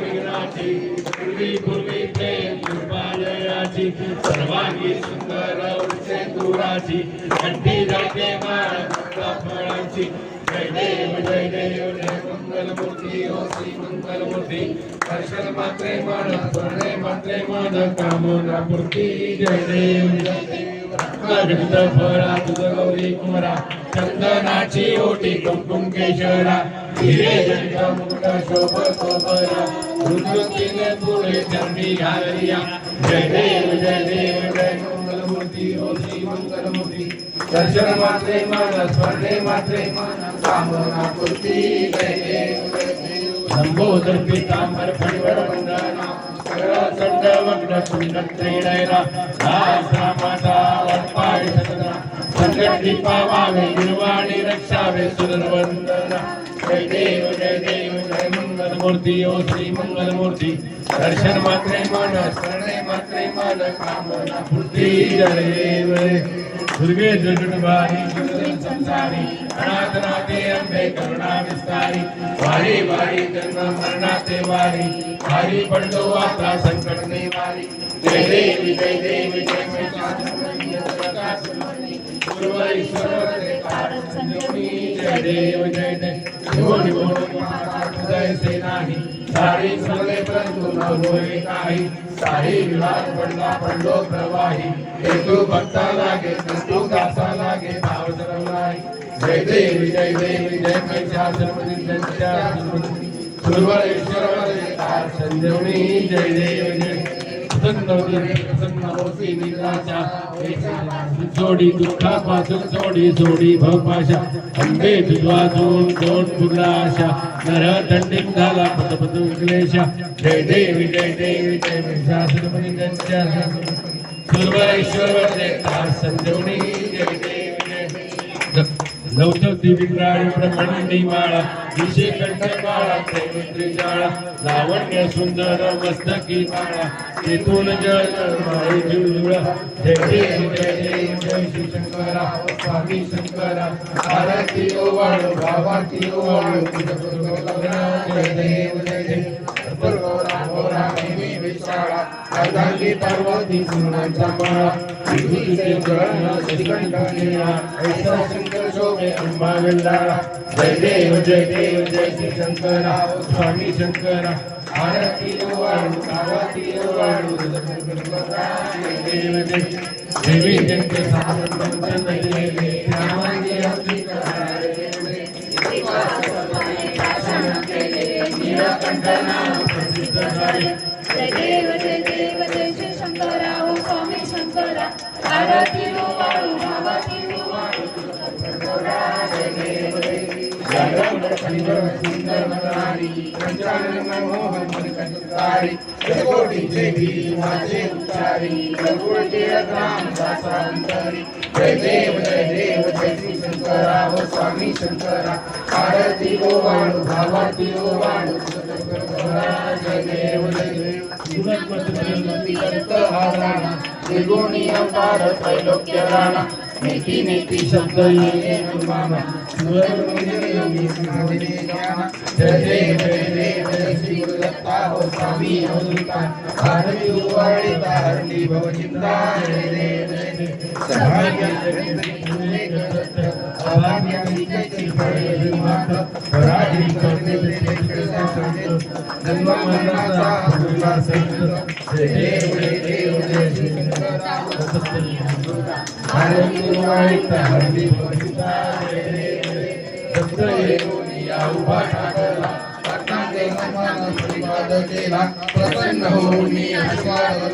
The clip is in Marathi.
विघ्नाची पूर्वी पूर्वी प्रेम कृपालयाची सर्वांगी सुंदर उच्चे दुराची कंठी जाते माळ फळांची जय देव जय मंगलमूर्ती ओ श्री मंगलमूर्ती दर्शन मात्रे मन स्मरणे मात्रे मन कामना पूर्ती जय देव गणित फळा तुझ गौरी कुमरा चंदनाची ओटी कुंकुम केशरा हिरे जंग मुकुट शोभ शोभरा रुद्रतीने पुढे चरणी घालरिया जय देव जय मंगलमूर्ती ओ श्री मंगलमूर्ती दर्शन मात्रे मन स्मरणे मात्रे मन कामना पूर्ती जय देव संबोधन पीतांबर फणिवर वंदना चंड वग्न कुंड त्रिनयना दासा माता वटपाय सतना संकटी पावावे निर्वाणी रक्षावे सुरवंदना जय देव जय मंगलमूर्ती ओ श्री मंगलमूर्ती दर्शन मात्रे मन स्मरणे मात्रे मन कामना पूर्ती जय देव दुर्गे जगन्मारी संसारी अनाथनाथे अंबे करुणा विस्तारी वारी वारी जन्म मरणाते वारी वारी पडलो आता संकट निवारी जय देव जय महिषासुरमर्दिनी पूर्व ईश्वर संजीवनी जय देव जय भोनी भोनी माता हृदय से नाही सारी सगळे परंतु न होय काही सारी विवाद पडलो प्रवाही हेतू भक्ता लागे तू दासा लागे भाव सरवलाई जय देव जय महिषासुरमर्दिनी पूर्व ईश्वर संजीवनी जय देव जय सोडी दुःखापासून सोडी भवपाशा अंबे तुझ्वाजून दोन पुरला आशा नर दंडिक झाला पदपद क्लेशा जय देव जय महिषासुरमर्दिनी सर्वेश्वर संजीवनी जय देव नवचौथी विक्राळी ब्रह्मंडी माळा दिशे कंठ माळा प्रेमित्री जाळा लावण्य सुंदर मस्तकी माळा तेथून जळ माळी जुळजुळा जय देव जय श्री शंकरा स्वामी शंकरा आरती ओवाळो भावाती ओवाळो जय देव देवी विशाळा अर्धांगी पार्वती सुनांचा माळा विभूतीचे जळ श्रीकंठ निळा ऐसा शंकर शोभे अंबा वेल्लाळा जय देव जय श्री शंकरा स्वामी शंकरा आरती ओवाळू भावाती ओवाळू जय देव देवी जंके साधन नयले रामांगी अंबिका जय देव जय श्री शंकरा ओ स्वामी शंकरा आरती ओवाळू भावाती ओवाळू जय देव सुंदर मनारी पंचानन मोहन मनकटारी कोटीचे गीत माझे उच्चारी रघुवंशी राम दासांतरी जय देव जय श्री शंकरा ओ स्वामी शंकरा आरती ओवाळू भावाती ओवाळू जय देव त्रिगुणी अवतार त्रैलोक्य राणा नेती नेती शब्द ये मामा जय देव श्री गुरुदत्ता हो स्वामी अवधूता आरती ओवाळी तारणी भवचिंता जय देव अभाग्याची फळे माता पराधी करते जन्म मरणाचा उल्हास जय देव जय श्री शंकरा आरती ओवाळी तारणी भवचिंता जय देव उभा टाकला प्रसन्न होऊन